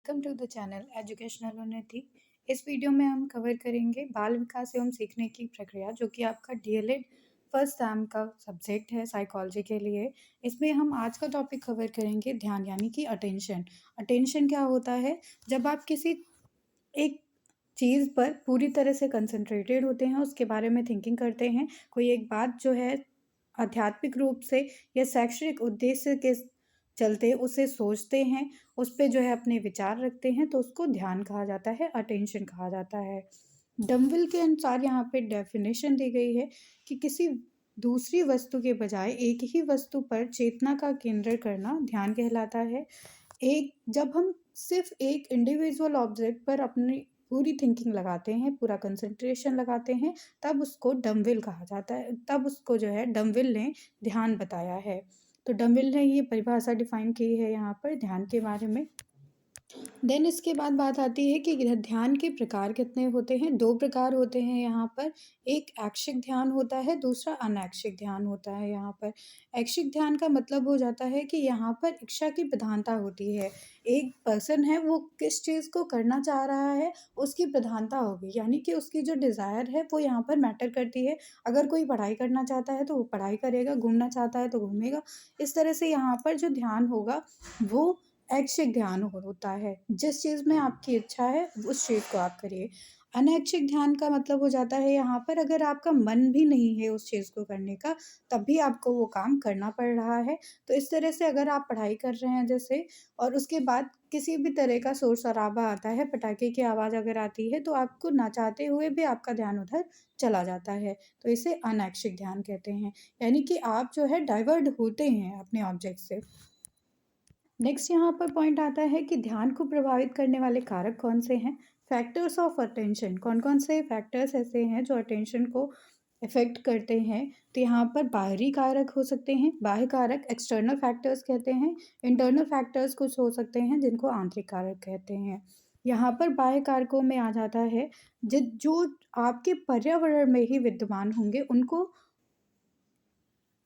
Welcome to the channel educational Unnati. इस video में हम कवर करेंगे बाल विकास एवं सीखने की प्रक्रिया, जो कि आपका डीएलएड फर्स्ट सेम का सब्जेक्ट है साइकोलॉजी के लिए। इसमें हम आज का टॉपिक कवर करेंगे ध्यान, यानी कि अटेंशन। अटेंशन क्या होता है? जब आप किसी एक चीज़ पर पूरी तरह से कंसंट्रेटेड होते हैं, उसके बारे में थिंकिंग करते हैं, कोई एक बात जो है आध्यात्मिक रूप से या शैक्षणिक उद्देश्य के चलते उसे सोचते हैं, उस पे जो है अपने विचार रखते हैं, तो उसको ध्यान कहा जाता है, अटेंशन कहा जाता है। डम्बल के अनुसार यहाँ पे डेफिनेशन दी गई है कि किसी दूसरी वस्तु के बजाय एक ही वस्तु पर चेतना का केंद्र करना ध्यान कहलाता है। एक जब हम सिर्फ एक इंडिविजुअल ऑब्जेक्ट पर अपनी पूरी थिंकिंग लगाते हैं, पूरा कंसंट्रेशन लगाते हैं, तब उसको डम्बल कहा जाता है। तब उसको जो है डम्बल ने ध्यान बताया है। तो डम्बल ने ये परिभाषा डिफाइन की है यहाँ पर ध्यान के बारे में। देन इसके बाद बात आती है कि ध्यान के प्रकार कितने होते हैं। 2 प्रकार होते हैं यहाँ पर। एक ऐच्छिक ध्यान होता है, दूसरा अनैच्छिक ध्यान होता है यहाँ पर। ऐच्छिक ध्यान का मतलब हो जाता है कि यहाँ पर इच्छा की प्रधानता होती है। एक पर्सन है, वो किस चीज़ को करना चाह रहा है, उसकी प्रधानता होगी, यानी कि उसकी जो डिज़ायर है वो यहाँ पर मैटर करती है। अगर कोई पढ़ाई करना चाहता है तो वो पढ़ाई करेगा, घूमना चाहता है तो घूमेगा। इस तरह से यहाँ पर जो ध्यान होगा वो ऐच्छिक ध्यान होता है। जिस चीज़ में आपकी इच्छा है उस चीज़ को आप करिए। अनैच्छिक ध्यान का मतलब हो जाता है यहाँ पर अगर आपका मन भी नहीं है उस चीज़ को करने का, तब भी आपको वो काम करना पड़ रहा है। तो इस तरह से अगर आप पढ़ाई कर रहे हैं जैसे, और उसके बाद किसी भी तरह का शोर-शराबा आता है, पटाखे की आवाज़ अगर आती है, तो आपको ना चाहते हुए भी आपका ध्यान उधर चला जाता है। तो इसे अनैच्छिक ध्यान कहते हैं। यानी कि आप जो है डाइवर्ट होते हैं अपने ऑब्जेक्ट से। नेक्स्ट यहाँ पर पॉइंट आता है कि ध्यान को प्रभावित करने वाले कारक कौन से हैं। फैक्टर्स ऑफ अटेंशन, कौन कौन से फैक्टर्स ऐसे हैं जो अटेंशन को इफेक्ट करते हैं। तो यहाँ पर बाहरी कारक हो सकते हैं, बाह्य कारक एक्सटर्नल फैक्टर्स कहते हैं। इंटरनल फैक्टर्स कुछ हो सकते हैं जिनको आंतरिक कारक कहते हैं। यहाँ पर बाह्य कारकों में आ जाता है जो आपके पर्यावरण में ही विद्यमान होंगे, उनको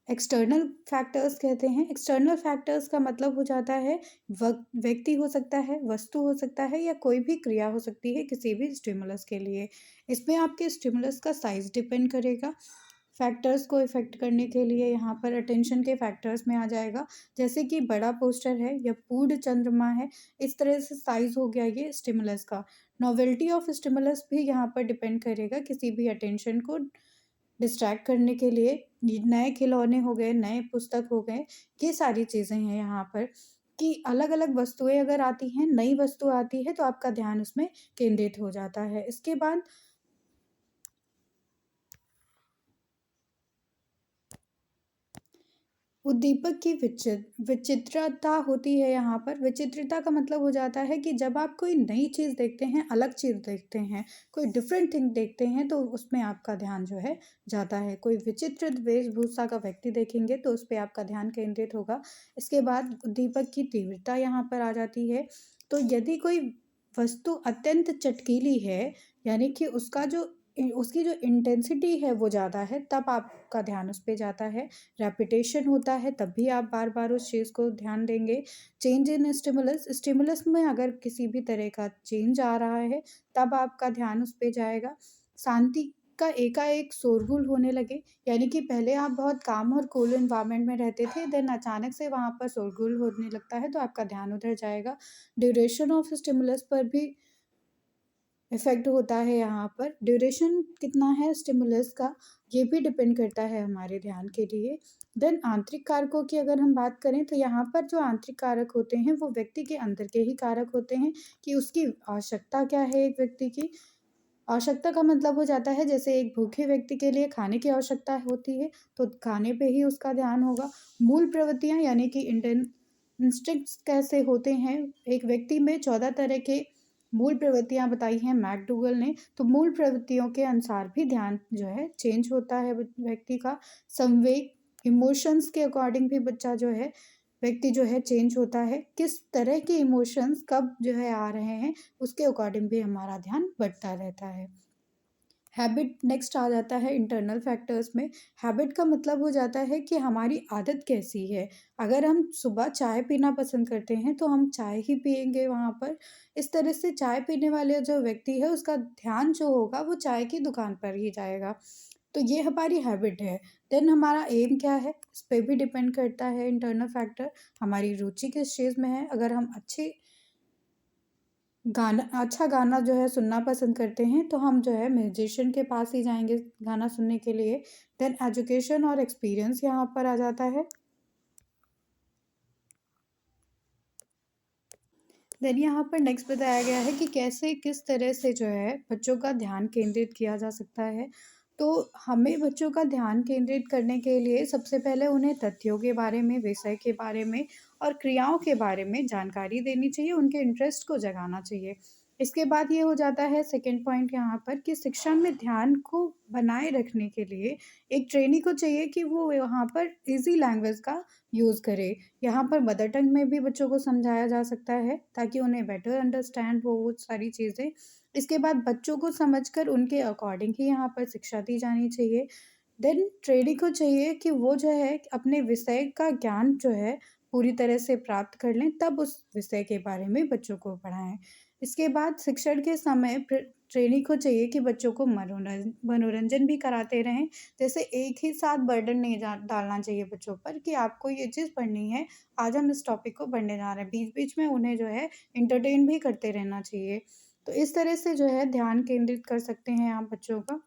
एक्सटर्नल फैक्टर्स कहते हैं। एक्सटर्नल फैक्टर्स का मतलब हो जाता है व्यक्ति हो सकता है, वस्तु हो सकता है, या कोई भी क्रिया हो सकती है किसी भी स्टिमुलस के लिए। इसमें आपके स्टिमुलस का साइज डिपेंड करेगा। फैक्टर्स को इफेक्ट करने के लिए यहाँ पर अटेंशन के फैक्टर्स में आ जाएगा, जैसे कि बड़ा पोस्टर है या पूर्ण चंद्रमा है, इस तरह से साइज हो गया ये स्टिमुलस का। नोवेल्टी ऑफ स्टिमुलस भी यहाँ पर डिपेंड करेगा किसी भी अटेंशन को डिस्ट्रैक्ट करने के लिए। नए खिलौने हो गए, नए पुस्तक हो गए, ये सारी चीज़ें हैं यहाँ पर कि अलग-अलग वस्तुएँ अगर आती हैं, नई वस्तु आती है, तो आपका ध्यान उसमें केंद्रित हो जाता है। इसके बाद उद्दीपक की विचित्रता होती है यहाँ पर। विचित्रता का मतलब हो जाता है कि जब आप कोई नई चीज़ देखते हैं, अलग चीज़ देखते हैं, कोई डिफरेंट थिंग देखते हैं, तो उसमें आपका ध्यान जो है जाता है। कोई विचित्र वेशभूषा का व्यक्ति देखेंगे तो उस पे आपका ध्यान केंद्रित होगा। इसके बाद उद्दीपक की तीव्रता यहाँ पर आ जाती है। तो यदि कोई वस्तु अत्यंत चटकीली है, यानी कि उसकी जो इंटेंसिटी है वो ज़्यादा है, तब आपका ध्यान उस पे जाता है। रेपिटेशन होता है, तब भी आप बार-बार उस चीज़ को ध्यान देंगे। चेंज इन स्टिमुलस, स्टिमुलस में अगर किसी भी तरह का चेंज आ रहा है, तब आपका ध्यान उस पे जाएगा। शांति का एकाएक शोरगुल होने लगे, यानी कि पहले आप बहुत काम और कूल एनवायरनमेंट में रहते थे, देन अचानक से वहाँ पर शोरगुल होने लगता है, तो आपका ध्यान उधर जाएगा। ड्यूरेशन ऑफ स्टिमुलस पर भी इफ़ेक्ट होता है यहाँ पर। ड्यूरेशन कितना है स्टिमुलस का, ये भी डिपेंड करता है हमारे ध्यान के लिए। देन आंतरिक कारकों की अगर हम बात करें, तो यहाँ पर जो आंतरिक कारक होते हैं वो व्यक्ति के अंदर के ही कारक होते हैं कि उसकी आवश्यकता क्या है। एक व्यक्ति की आवश्यकता का मतलब हो जाता है, जैसे एक भूखे व्यक्ति के लिए खाने की आवश्यकता होती है, तो खाने पे ही उसका ध्यान होगा। मूल प्रवृत्तियाँ, यानी कि इंस्टिंक्ट्स कैसे होते हैं। एक व्यक्ति में 14 तरह के मूल प्रवृत्तियाँ बताई हैं मैकडूगल ने। तो मूल प्रवृत्तियों के अनुसार भी ध्यान जो है चेंज होता है व्यक्ति का। संवेग, इमोशंस के अकॉर्डिंग भी बच्चा जो है व्यक्ति जो है चेंज होता है। किस तरह के इमोशंस कब जो है आ रहे हैं, उसके अकॉर्डिंग भी हमारा ध्यान बढ़ता रहता है। हैबिट नेक्स्ट आ जाता है इंटरनल फैक्टर्स में। हैबिट का मतलब हो जाता है कि हमारी आदत कैसी है। अगर हम सुबह चाय पीना पसंद करते हैं तो हम चाय ही पिएँगे वहाँ पर। इस तरह से चाय पीने वाले जो व्यक्ति है उसका ध्यान जो होगा वो चाय की दुकान पर ही जाएगा। तो ये हमारी हैबिट है। देन हमारा एम क्या है, इस पे भी डिपेंड करता है इंटरनल फैक्टर। हमारी रुचि किस चीज़ में है। अगर हम अच्छा गाना जो है सुनना पसंद करते हैं तो हम जो है म्यूजिशियन के पास ही जाएँगे गाना सुनने के लिए। देन एजुकेशन और एक्सपीरियंस यहाँ पर आ जाता है। देन यहाँ पर नेक्स्ट बताया गया है कि कैसे किस तरह से जो है बच्चों का ध्यान केंद्रित किया जा सकता है। तो हमें बच्चों का ध्यान केंद्रित करने के लिए सबसे पहले उन्हें तथ्यों के बारे में, विषय के बारे में और क्रियाओं के बारे में जानकारी देनी चाहिए, उनके इंटरेस्ट को जगाना चाहिए। इसके बाद ये हो जाता है सेकंड पॉइंट यहाँ पर कि शिक्षा में ध्यान को बनाए रखने के लिए एक ट्रेनी को चाहिए कि वो यहाँ पर ईज़ी लैंग्वेज का यूज़ करे। यहाँ पर मदर टंग में भी बच्चों को समझाया जा सकता है ताकि उन्हें बेटर अंडरस्टैंड हो वो सारी चीज़ें। इसके बाद बच्चों को समझकर उनके अकॉर्डिंग ही यहाँ पर शिक्षा दी जानी चाहिए। देन ट्रेनी को चाहिए कि वो जो है अपने विषय का ज्ञान जो है पूरी तरह से प्राप्त कर लें, तब उस विषय के बारे में बच्चों को पढ़ाएँ। इसके बाद शिक्षण के समय ट्रेनी को चाहिए कि बच्चों को मनोरंजन भी कराते रहें। जैसे एक ही साथ बर्डन नहीं डालना चाहिए बच्चों पर कि आपको ये चीज़ पढ़नी है, आज हम इस टॉपिक को पढ़ने जा रहे हैं। बीच-बीच में उन्हें जो है एंटरटेन भी करते रहना चाहिए। तो इस तरह से जो है ध्यान केंद्रित कर सकते हैं आप बच्चों का।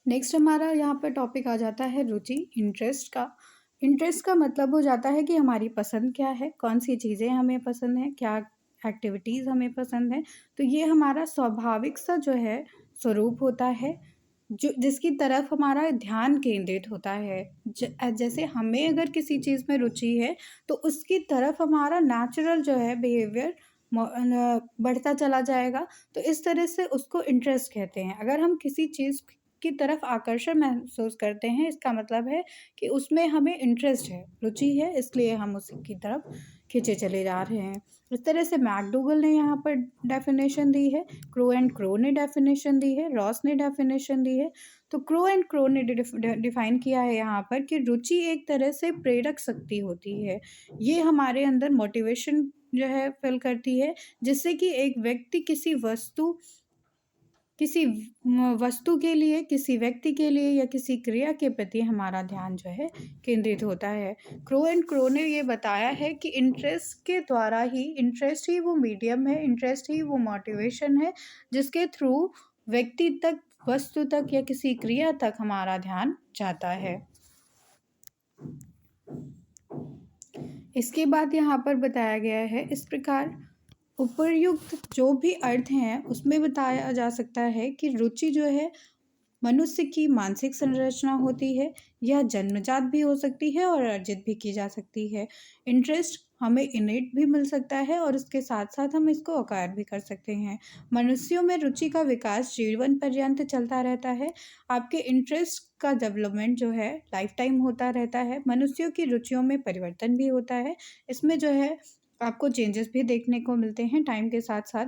नेक्स्ट हमारा यहाँ पर टॉपिक आ जाता है रुचि, इंटरेस्ट का। इंटरेस्ट का मतलब हो जाता है कि हमारी पसंद क्या है, कौन-सी चीज़ें हमें पसंद हैं, क्या एक्टिविटीज़ हमें पसंद हैं। तो ये हमारा स्वाभाविक सा जो है स्वरूप होता है, जो जिसकी तरफ हमारा ध्यान केंद्रित होता है। जैसे हमें अगर किसी चीज़ में रुचि है, तो उसकी तरफ हमारा नेचुरल जो है बिहेवियर बढ़ता चला जाएगा। तो इस तरह से उसको इंटरेस्ट कहते हैं। अगर हम किसी चीज़ की तरफ आकर्षण महसूस करते हैं, इसका मतलब है कि उसमें हमें इंटरेस्ट है, रुचि है, इसलिए हम उसकी तरफ खींचे चले जा रहे हैं। इस तरह से मैकडूगल ने यहाँ पर डेफ़िनेशन दी है, क्रो एंड क्रो ने डेफ़िनेशन दी है, रॉस ने डेफ़िनेशन दी है। तो क्रो एंड क्रो ने डिफ़ाइन किया है यहाँ पर कि रुचि एक तरह से प्रेरक शक्ति होती है। ये हमारे अंदर मोटिवेशन जो है फ़िल करती है, जिससे कि एक व्यक्ति किसी वस्तु के लिए, किसी व्यक्ति के लिए या किसी क्रिया के प्रति हमारा ध्यान जो है केंद्रित होता है। क्रो एंड क्रो ने ये बताया है कि इंटरेस्ट ही वो मीडियम है, इंटरेस्ट ही वो मोटिवेशन है, जिसके थ्रू व्यक्ति तक, वस्तु तक या किसी क्रिया तक हमारा ध्यान जाता है। इसके बाद यहाँ पर बताया गया है इस प्रकार उपर्युक्त जो भी अर्थ हैं उसमें बताया जा सकता है कि रुचि जो है मनुष्य की मानसिक संरचना होती है। यह जन्मजात भी हो सकती है और अर्जित भी की जा सकती है। इंटरेस्ट हमें इनेट भी मिल सकता है और उसके साथ-साथ हम इसको एक्वायर भी कर सकते हैं। मनुष्यों में रुचि का विकास जीवन पर्यंत चलता रहता है। आपके इंटरेस्ट का डेवलपमेंट जो है लाइफ टाइम होता रहता है। मनुष्यों की रुचियों में परिवर्तन भी होता है। इसमें जो है आपको चेंजेस भी देखने को मिलते हैं टाइम के साथ-साथ।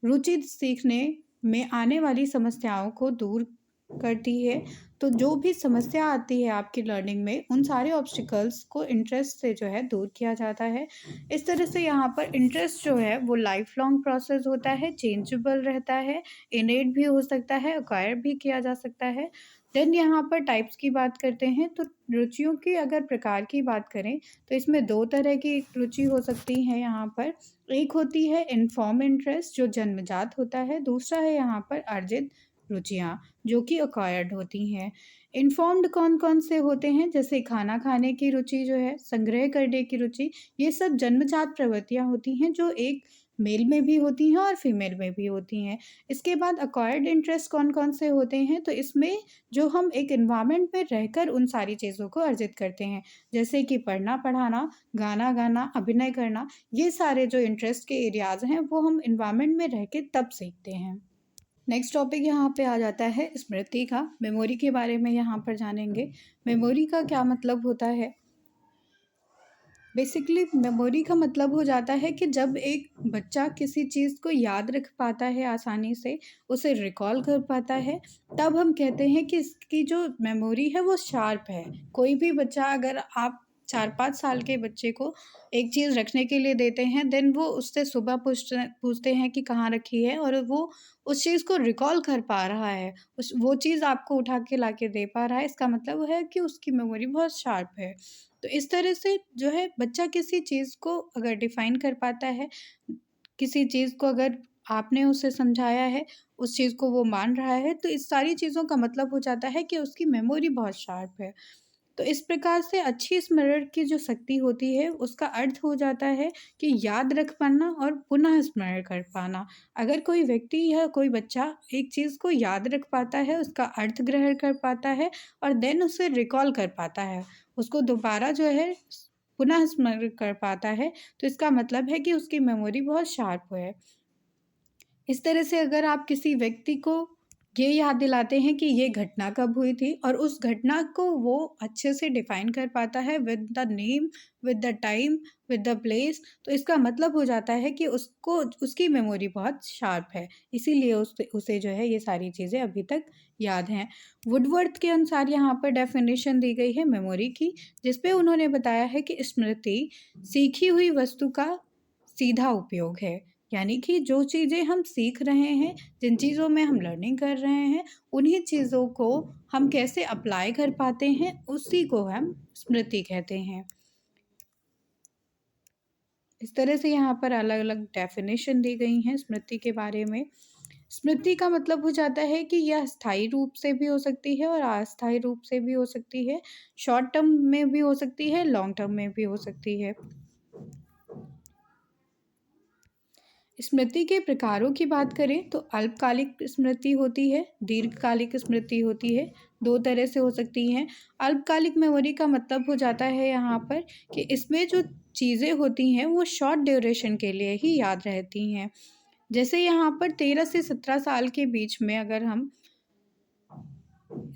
रुचि सीखने में आने वाली समस्याओं को दूर करती है। तो जो भी समस्या आती है आपकी लर्निंग में, उन सारे ऑब्स्टिकल्स को इंटरेस्ट से जो है दूर किया जाता है। इस तरह से यहाँ पर इंटरेस्ट जो है वो लाइफ लॉन्ग प्रोसेस होता है, चेंजेबल रहता है, इनेट भी हो सकता है, एक्वायर भी किया जा सकता है। देन यहाँ पर टाइप्स की बात करते हैं तो रुचियों की अगर प्रकार की बात करें तो इसमें 2 तरह की रुचि हो सकती है यहाँ पर। एक होती है इन्फॉर्म इंटरेस्ट जो जन्मजात होता है, दूसरा है यहाँ पर अर्जित रुचियाँ जो कि एक्वायर्ड होती हैं। इन्फॉर्म्ड कौन-कौन से होते हैं? जैसे खाना खाने की रुचि जो है, संग्रह करने की रुचि, ये सब जन्मजात प्रवृत्तियाँ होती हैं जो एक मेल में भी होती हैं और फीमेल में भी होती हैं। इसके बाद एक्वायर्ड इंटरेस्ट कौन-कौन से होते हैं? तो इसमें जो हम एक एनवायरनमेंट में रहकर उन सारी चीज़ों को अर्जित करते हैं, जैसे कि पढ़ना-पढ़ाना, गाना गाना, अभिनय करना, ये सारे जो इंटरेस्ट के एरियाज़ हैं, वो हम एनवायरनमेंट में रह के तब सीखते हैं। नेक्स्ट टॉपिक यहाँ पे आ जाता है स्मृति का। मेमोरी के बारे में यहाँ पर जानेंगे। मेमोरी का क्या मतलब होता है? बेसिकली मेमोरी का मतलब हो जाता है कि जब एक बच्चा किसी चीज़ को याद रख पाता है आसानी से, उसे रिकॉल कर पाता है, तब हम कहते हैं कि इसकी जो मेमोरी है वो शार्प है। कोई भी बच्चा, अगर आप 4-5 साल के बच्चे को एक चीज़ रखने के लिए देते हैं, देन वो उससे सुबह पूछते पूछते हैं कि कहाँ रखी है, और वो उस चीज़ को रिकॉल कर पा रहा है, उस वो चीज़ आपको उठा के ला के दे पा रहा है, इसका मतलब है कि उसकी मेमोरी बहुत शार्प है। तो इस तरह से जो है बच्चा किसी चीज़ को अगर डिफ़ाइन कर पाता है, किसी चीज़ को अगर आपने उसे समझाया है, उस चीज़ को वो मान रहा है, तो इस सारी चीज़ों का मतलब हो जाता है कि उसकी मेमोरी बहुत शार्प है। तो इस प्रकार से अच्छी स्मरण की जो शक्ति होती है, उसका अर्थ हो जाता है कि याद रख पाना और पुनः स्मरण कर पाना। अगर कोई व्यक्ति या कोई बच्चा एक चीज़ को याद रख पाता है, उसका अर्थ ग्रहण कर पाता है और देन उसे रिकॉल कर पाता है, उसको दोबारा जो है पुनः स्मरण कर पाता है, तो इसका मतलब है कि उसकी मेमोरी बहुत शार्प है। इस तरह से अगर आप किसी व्यक्ति को ये याद दिलाते हैं कि ये घटना कब हुई थी और उस घटना को वो अच्छे से डिफाइन कर पाता है with the name, with the time, with the place, तो इसका मतलब हो जाता है कि उसको उसकी मेमोरी बहुत शार्प है। इसीलिए उसे उसे जो है ये सारी चीज़ें अभी तक याद हैं। वुडवर्थ के अनुसार यहाँ पर डेफिनेशन दी गई है मेमोरी की, जिसपे उन्होंने बताया है कि स्मृति सीखी हुई वस्तु का सीधा उपयोग है। यानी कि जो चीज़ें हम सीख रहे हैं, जिन चीज़ों में हम लर्निंग कर रहे हैं, उन्हीं चीज़ों को हम कैसे अप्लाई कर पाते हैं, उसी को हम स्मृति कहते हैं। इस तरह से यहाँ पर अलग-अलग डेफ़िनेशन दी गई हैं स्मृति के बारे में। स्मृति का मतलब हो जाता है कि यह स्थायी रूप से भी हो सकती है और अस्थायी रूप से भी हो सकती है, शॉर्ट टर्म में भी हो सकती है, लॉन्ग टर्म में भी हो सकती है। स्मृति के प्रकारों की बात करें तो अल्पकालिक स्मृति होती है, दीर्घकालिक स्मृति होती है। 2 तरह से हो सकती हैं। अल्पकालिक मेमोरी का मतलब हो जाता है यहाँ पर कि इसमें जो चीज़ें होती हैं वो शॉर्ट ड्यूरेशन के लिए ही याद रहती हैं। जैसे यहाँ पर 13 से 17 साल के बीच में अगर हम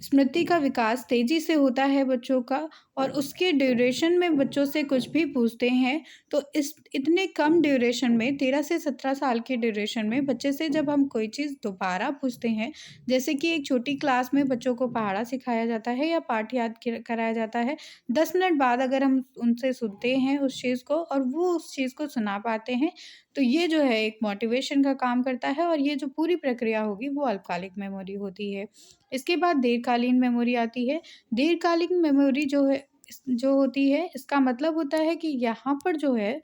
स्मृति का विकास तेज़ी से होता है बच्चों का, और उसके ड्यूरेशन में बच्चों से कुछ भी पूछते हैं, तो इस इतने कम ड्यूरेशन में 13 से 17 साल के ड्यूरेशन में बच्चे से जब हम कोई चीज़ दोबारा पूछते हैं, जैसे कि एक छोटी क्लास में बच्चों को पढ़ाना सिखाया जाता है या पाठ याद कराया जाता है, 10 मिनट बाद अगर हम उनसे सुनते हैं उस चीज़ को और वो उस चीज़ को सुना पाते हैं, तो ये जो है एक मोटिवेशन का काम करता है और ये जो पूरी प्रक्रिया होगी वो अल्पकालिक मेमोरी होती है। इसके बाद दीर्घकालीन मेमोरी आती है। दीर्घकालीन मेमोरी जो होती है, इसका मतलब होता है कि यहाँ पर जो है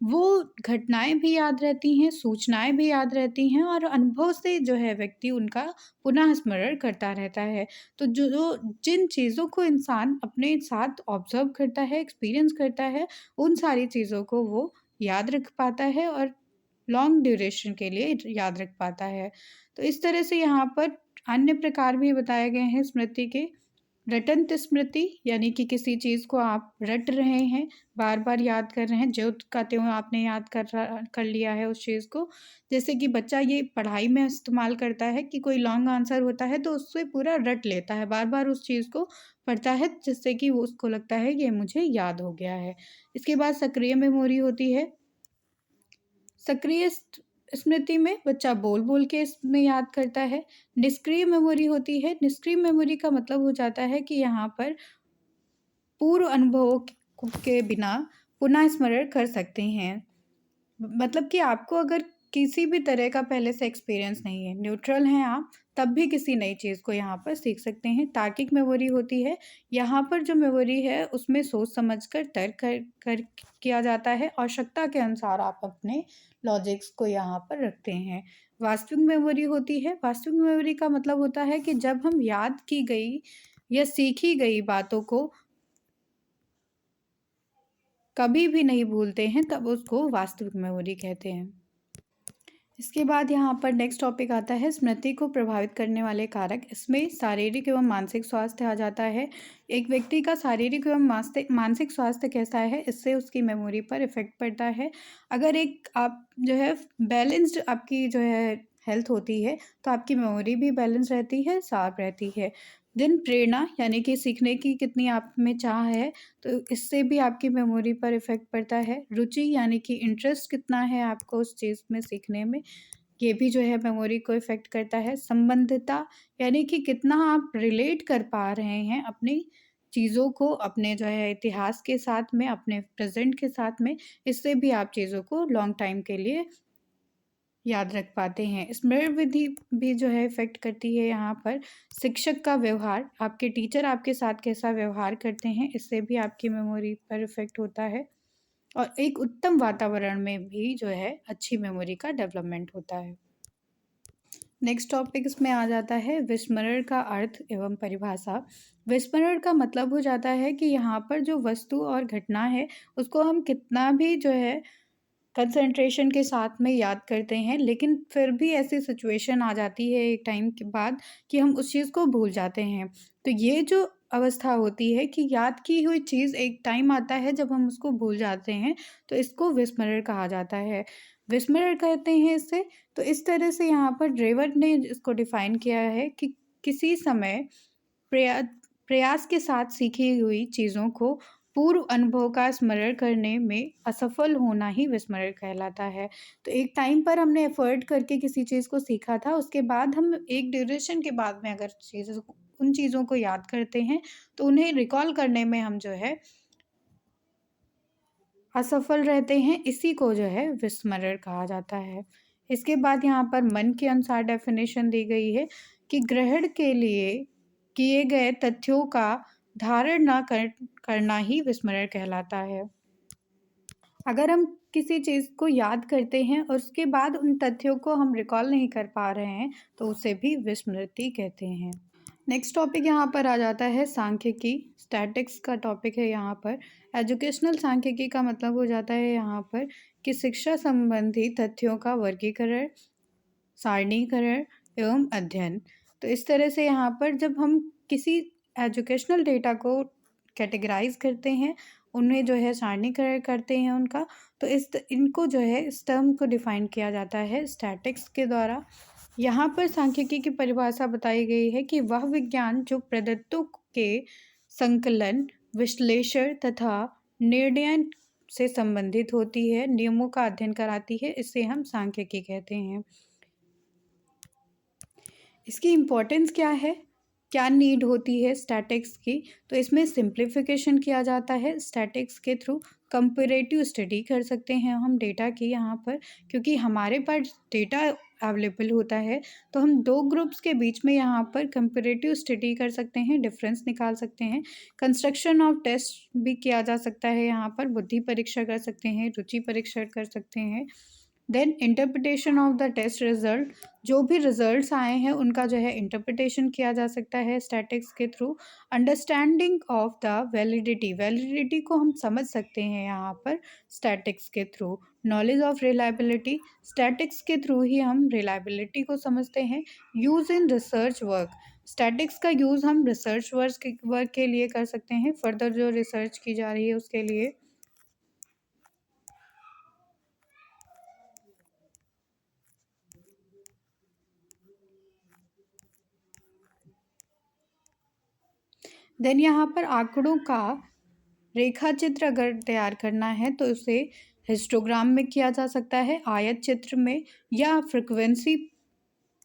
वो घटनाएँ भी याद रहती हैं, सूचनाएँ भी याद रहती हैं और अनुभव से जो है व्यक्ति उनका पुनः स्मरण करता रहता है। तो जिन चीज़ों को इंसान अपने साथ ऑब्ज़र्व करता है, एक्सपीरियंस करता है, उन सारी चीज़ों को वो याद रख पाता है और लॉन्ग ड्यूरेशन के लिए याद रख पाता है। तो इस तरह से यहाँ पर अन्य प्रकार भी बताए गए हैं स्मृति के। रटंत स्मृति यानी कि किसी चीज़ को आप रट रहे हैं, बार-बार याद कर रहे हैं, ज्यों का त्यों आपने याद कर लिया है उस चीज़ को। जैसे कि बच्चा ये पढ़ाई में इस्तेमाल करता है कि कोई लॉन्ग आंसर होता है तो उससे पूरा रट लेता है, बार-बार उस चीज़ को पढ़ता है जिससे कि वो उसको लगता है ये मुझे याद हो गया है। इसके बाद सक्रिय मेमोरी होती है। सक्रिय स्मृति में बच्चा बोल-बोल के इसमें याद करता है। निष्क्रिय मेमोरी होती है। निष्क्रिय मेमोरी का मतलब हो जाता है कि यहाँ पर पूर्व अनुभवों के बिना पुनः स्मरण कर सकते हैं। मतलब कि आपको अगर किसी भी तरह का पहले से एक्सपीरियंस नहीं है, न्यूट्रल हैं आप, तब भी किसी नई चीज़ को यहाँ पर सीख सकते हैं। तार्किक मेमोरी होती है, यहाँ पर जो मेमोरी है उसमें सोच समझ कर तर्क कर कर किया जाता है, आवश्यकता के अनुसार आप अपने लॉजिक्स को यहाँ पर रखते हैं। वास्तविक मेमोरी होती है, वास्तविक मेमोरी का मतलब होता है कि जब हम याद की गई या सीखी गई बातों को कभी भी नहीं भूलते हैं, तब उसको वास्तविक मेमोरी कहते हैं। इसके बाद यहाँ पर नेक्स्ट टॉपिक आता है स्मृति को प्रभावित करने वाले कारक। इसमें शारीरिक एवं मानसिक स्वास्थ्य आ जाता है। एक व्यक्ति का शारीरिक एवं मानसिक स्वास्थ्य कैसा है, इससे उसकी मेमोरी पर इफ़ेक्ट पड़ता है। अगर एक आप जो है बैलेंस्ड आपकी जो है हेल्थ होती है, तो आपकी मेमोरी भी बैलेंस रहती है, शार्प रहती है। देन प्रेरणा यानी कि सीखने की कितनी आप में चाह है, तो इससे भी आपकी मेमोरी पर इफ़ेक्ट पड़ता है। रुचि यानी कि इंटरेस्ट कितना है आपको उस चीज़ में सीखने में, ये भी जो है मेमोरी को इफ़ेक्ट करता है। संबंधितता यानी कि कितना आप रिलेट कर पा रहे हैं अपनी चीज़ों को अपने जो है इतिहास के साथ में, अपने प्रेज़ेंट के साथ में, इससे भी आप चीज़ों को लॉन्ग टाइम के लिए याद रख पाते हैं। स्मरण वृद्धि भी जो है इफ़ेक्ट करती है यहाँ पर। शिक्षक का व्यवहार, आपके टीचर आपके साथ कैसा व्यवहार करते हैं, इससे भी आपकी मेमोरी पर इफ़ेक्ट होता है। और एक उत्तम वातावरण में भी जो है अच्छी मेमोरी का डेवलपमेंट होता है। नेक्स्ट टॉपिक इसमें आ जाता है विस्मरण का अर्थ एवं परिभाषा। विस्मरण का मतलब हो जाता है कि यहाँ पर जो वस्तु और घटना है, उसको हम कितना भी जो है कंसंट्रेशन के साथ में याद करते हैं, लेकिन फिर भी ऐसी सिचुएशन आ जाती है एक टाइम के बाद कि हम उस चीज़ को भूल जाते हैं। तो ये जो अवस्था होती है कि याद की हुई चीज़ एक टाइम आता है जब हम उसको भूल जाते हैं, तो इसको विस्मरण कहा जाता है। विस्मरण कहते हैं इसे। तो इस तरह से यहाँ पर ड्रेवर ने इसको डिफ़ाइन किया है कि किसी समय प्रया प्रयास के साथ सीखी हुई चीज़ों को पूर्व अनुभव का स्मरण करने में असफल होना ही विस्मरण कहलाता है। तो एक टाइम पर हमने एफ़र्ट करके किसी चीज़ को सीखा था, उसके बाद हम एक ड्यूरेशन के बाद में अगर उन चीज़ों को याद करते हैं, तो उन्हें रिकॉल करने में हम जो है असफल रहते हैं, इसी को जो है विस्मरण कहा जाता है। इसके बाद यहाँ पर मन के अनुसार डेफ़िनेशन दी गई है कि ग्रहण के लिए किए गए तथ्यों का धारण ना करना ही विस्मरण कहलाता है। अगर हम किसी चीज़ को याद करते हैं और उसके बाद उन तथ्यों को हम रिकॉल नहीं कर पा रहे हैं, तो उसे भी विस्मृति कहते हैं। नेक्स्ट टॉपिक यहाँ पर आ जाता है सांख्यिकी। स्टैटिक्स का टॉपिक है यहाँ पर। एजुकेशनल सांख्यिकी का मतलब हो जाता है यहाँ पर कि शिक्षा संबंधी तथ्यों का वर्गीकरण, सारणीकरण एवं अध्ययन। तो इस तरह से यहाँ पर जब हम किसी एजुकेशनल डेटा को कैटेगराइज़ करते हैं, उन्हें जो है सारणीकरण करते हैं उनका, तो इनको जो है इस टर्म को डिफ़ाइन किया जाता है स्टैटिक्स के द्वारा। यहाँ पर सांख्यिकी की परिभाषा बताई गई है कि वह विज्ञान जो प्रदत्तों के संकलन, विश्लेषण तथा निर्णय से संबंधित होती है, नियमों का अध्ययन कराती है, इसे हम सांख्यिकी कहते हैं। इसकी इम्पोर्टेंस क्या है? क्या नीड होती है स्टैटिक्स की? तो इसमें सिंप्लीफिकेशन किया जाता है स्टैटिक्स के थ्रू। कंपैरेटिव स्टडी कर सकते हैं हम डेटा की यहाँ पर, क्योंकि हमारे पास डेटा अवेलेबल होता है, तो हम 2 ग्रुप्स के बीच में यहाँ पर कंपैरेटिव स्टडी कर सकते हैं, डिफरेंस निकाल सकते हैं। कंस्ट्रक्शन ऑफ टेस्ट भी किया जा सकता है यहाँ पर, बुद्धि परीक्षा कर सकते हैं, रुचि परीक्षण कर सकते हैं। Then interpretation of the test result, जो भी रिजल्ट्स आए हैं उनका जो है इंटरप्रिटेशन किया जा सकता है स्टैटिक्स के through. Understanding of the validity, validity को हम समझ सकते हैं यहाँ पर स्टैटिक्स के through. Knowledge of reliability, statics के थ्रू ही हम रिलायबिलिटी को समझते हैं। Use in research work, statics का यूज़ हम रिसर्च वर्क के लिए कर सकते हैं, फर्दर जो रिसर्च की जा रही है उसके लिए। देन यहाँ पर आंकड़ों का रेखा चित्र अगर तैयार करना है तो उसे हिस्टोग्राम में किया जा सकता है, आयत चित्र में, या फ्रीक्वेंसी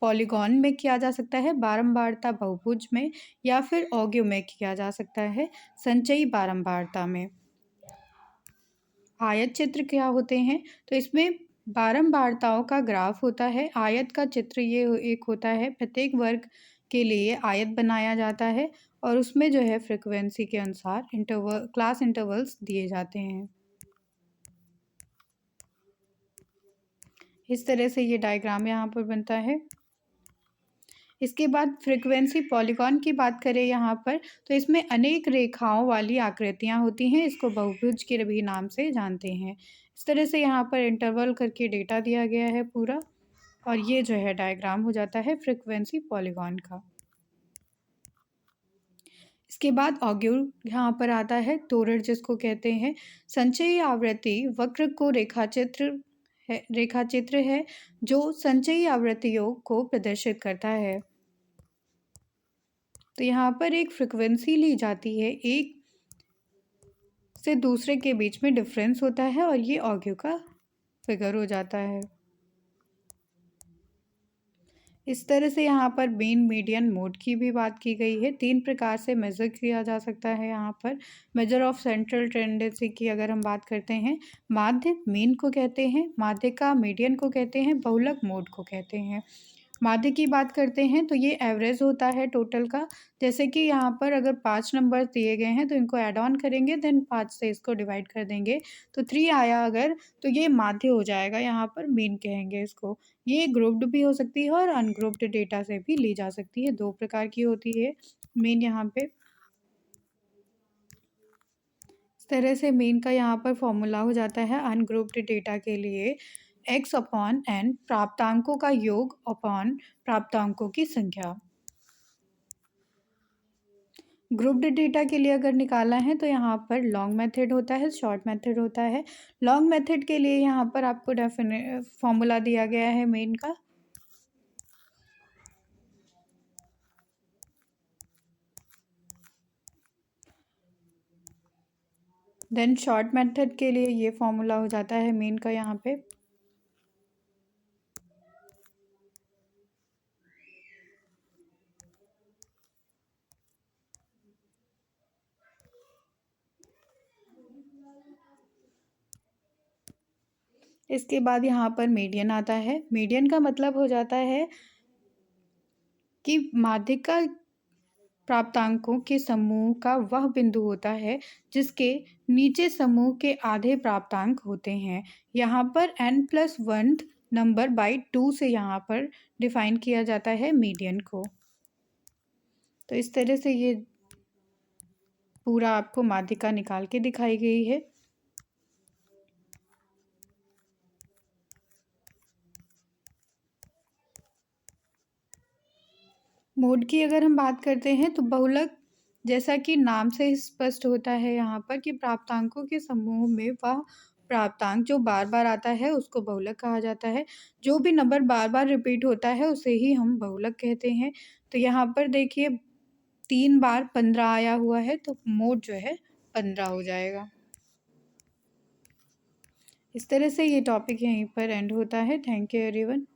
पॉलीगॉन में किया जा सकता है, बारंबारता बहुभुज में, या फिर ऑग्यू में किया जा सकता है, संचयी बारंबारता में। आयत चित्र क्या होते हैं? तो इसमें बारंबारताओं का ग्राफ होता है। आयत का चित्र ये एक होता है, प्रत्येक वर्ग के लिए आयत बनाया जाता है और उसमें जो है फ्रीक्वेंसी के अनुसार क्लास इंटरवल्स दिए जाते हैं। इस तरह से ये डायग्राम यहाँ पर बनता है। इसके बाद फ्रीक्वेंसी पॉलीगॉन की बात करें यहाँ पर, तो इसमें अनेक रेखाओं वाली आकृतियाँ होती हैं, इसको बहुभुज के भी नाम से जानते हैं। इस तरह से यहाँ पर इंटरवल करके डेटा दिया गया है पूरा, और ये जो है डायग्राम हो जाता है फ्रीक्वेंसी पॉलीगॉन का। इसके बाद ऑग्यूल यहाँ पर आता है, तोरड़ जिसको कहते हैं। संचयी आवृत्ति वक्र को रेखाचित्र है जो संचयी आवृत्तियों को प्रदर्शित करता है। तो यहाँ पर एक फ्रिक्वेंसी ली जाती है, एक से दूसरे के बीच में डिफरेंस होता है और ये ऑडियो का फिगर हो जाता है। इस तरह से यहाँ पर मेन, मीडियन, मोड की भी बात की गई है। 3 प्रकार से मेज़र किया जा सकता है यहाँ पर। मेजर ऑफ सेंट्रल टेंडेंसी की अगर हम बात करते हैं, माध्य मीन को कहते हैं, माध्य का मीडियन को कहते हैं, बहुलक मोड को कहते हैं। माध्य की बात करते हैं तो ये एवरेज होता है टोटल का। जैसे कि यहाँ पर अगर 5 नंबर दिए गए हैं तो इनको ऐड ऑन करेंगे, देन 5 से इसको डिवाइड कर देंगे तो 3 आया अगर, तो ये माध्य हो जाएगा, यहाँ पर मीन कहेंगे इसको। ये ग्रुप्ड भी हो सकती है और अनग्रुप्ड डेटा से भी ली जा सकती है, 2 प्रकार की होती है मीन यहाँ पे। इस तरह से मीन का यहाँ पर फॉर्मूला हो जाता है अनग्रुप्ड डेटा के लिए, x अपॉन n प्राप्तांकों का योग अपॉन प्राप्तांकों की संख्या। ग्रुप्ड डेटा के लिए अगर निकाला है तो यहाँ पर लॉन्ग मेथड होता है, शॉर्ट मेथड होता है। लॉन्ग मेथड के लिए यहाँ पर आपको फॉर्मूला दिया गया है मेन का। देन शॉर्ट मेथड के लिए ये फॉर्मूला हो जाता है मेन का यहाँ पे। इसके बाद यहाँ पर मीडियन आता है। मीडियन का मतलब हो जाता है कि माध्यिका प्राप्तांकों के समूह का वह बिंदु होता है जिसके नीचे समूह के आधे प्राप्तांक होते हैं। यहाँ पर n+1 नंबर बाई 2 से यहाँ पर डिफाइन किया जाता है मीडियन को। तो इस तरह से ये पूरा आपको माध्यिका निकाल के दिखाई गई है। मोड की अगर हम बात करते हैं तो बहुलक, जैसा कि नाम से ही स्पष्ट होता है यहाँ पर कि प्राप्तांकों के समूह में वह प्राप्तांक जो बार बार आता है उसको बहुलक कहा जाता है। जो भी नंबर बार बार रिपीट होता है उसे ही हम बहुलक कहते हैं। तो यहाँ पर देखिए 3 बार 15 आया हुआ है तो मोड जो है 15 हो जाएगा। इस तरह से ये टॉपिक यहीं पर एंड होता है। Thank you everyone.